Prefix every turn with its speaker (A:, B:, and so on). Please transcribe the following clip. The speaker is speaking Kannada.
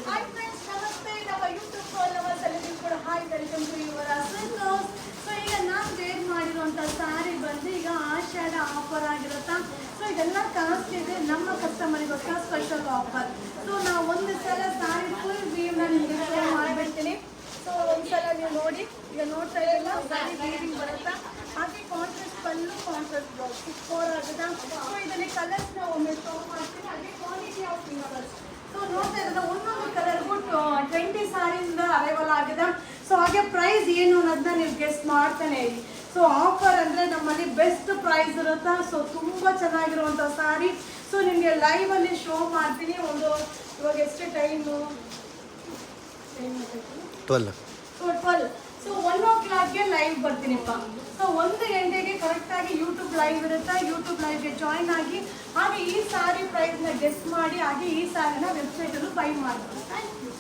A: Hi friends, ನಮಸ್ತೆ. ನಮ್ಮ ಯೂಟ್ಯೂಬ್ ಫಾಲೋವರ್ಸ್ ಎಲ್ಲರಿಗೂ ಕೂಡ ಹಾಯ್, ವೆಲ್ಕಮ್ ಟು ಯುವರ್ ಅಸೆನ್ಸ್. ಸೊ ಈಗ ನಾನು ವೇರ್ ಮಾಡಿರುವಂಥ ಸ್ಯಾರಿ ಬಂದು ಈಗ ಆಷಾಢ ಆಫರ್ ಆಗಿರುತ್ತಾ. ಸೊ ಇದೆಲ್ಲ ಕಾಸ್ಟ್ ಇದೆ, ನಮ್ಮ ಕಸ್ಟಮರಿಗೋಸ್ಕರ ಸ್ಪೆಷಲ್ ಆಫರ್. ಸೊ ನಾವು ಒಂದು ಸಲ ಸ್ಯಾರಿ ಫುಲ್ ವೀವ್ನ ನಿಮಗೆ ಶೇರ್ ಮಾಡಿಬಿಡ್ತೀನಿ. ಸೊ ಒಂದ್ಸಲ ನೀವು ನೋಡಿ, ಈಗ ನೋಡ್ತಾ ಇರಲ್ಲ ಸ್ಯಾರಿ ವೀವಿಂಗ್ ಬರುತ್ತಾ, ಹಾಗೆ ಕಾಂಟ್ರಾಸ್ಟ್ ಪಲ್ಲು, ಕಾಂಟ್ರಾಸ್ಟ್ ಬ್ಲೌಸ್ 4 ಆಗಿದೆ. ಸೊ ಇದರಲ್ಲಿ ಕಲರ್ಸ್ನ ಒಮ್ಮೆ ಶೋ ಮಾಡ್ತೀನಿ, ಹಾಗೆ ಕ್ವಾಲಿಟಿ ಆಫ್ ಫ್ಲವರ್ಸ್. ಸೊ ನೋಡ್ತಾ ಇರೋದು ಒಂದೊಂದು ಕಲರ್ಗೂ 20 ಸಾರಿಯಿಂದ ಅರೈವಲ್ ಆಗಿದೆ. ಸೊ ಹಾಗೆ ಪ್ರೈಸ್ ಏನು ಅನ್ನೋದನ್ನ ನೀವು ಗೆಸ್ಟ್ ಮಾಡ್ತಾನೆ ಇರಿ. ಸೊ ಆಫರ್ ಅಂದರೆ ನಮ್ಮಲ್ಲಿ ಬೆಸ್ಟ್ ಪ್ರೈಸ್ ಇರುತ್ತಾ. ಸೊ ತುಂಬ ಚೆನ್ನಾಗಿರುವಂಥ ಸಾರಿ. ಸೊ ನಿಮಗೆ ಲೈವಲ್ಲಿ ಶೋ ಮಾಡ್ತೀನಿ. ಇವಾಗ ಎಷ್ಟು ಟೈಮು?
B: 12.
A: ಸೊ 12. ಸೊ 1 o'clockಗೆ ಲೈವ್ ಬರ್ತೀನಿಪ್ಪ. ಸೊ 1 ಗಂಟೆಗೆ ಕರೆಕ್ಟಾಗಿ ಯೂಟ್ಯೂಬ್ ಲೈವ್ ಇರುತ್ತೆ. ಯೂಟ್ಯೂಬ್ ಲೈವ್ಗೆ ಜಾಯ್ನ್ ಆಗಿ ಹಾಗೆ ಈ ಸಾರಿ ಪ್ರೈಸ್ನ ಗೆಸ್ ಮಾಡಿ, ಹಾಗೆ ಈ ಸಾರಿನ ವೆಬ್ಸೈಟಲ್ಲೂ ಬೈ ಮಾಡ್ಬೋದು. Thank you.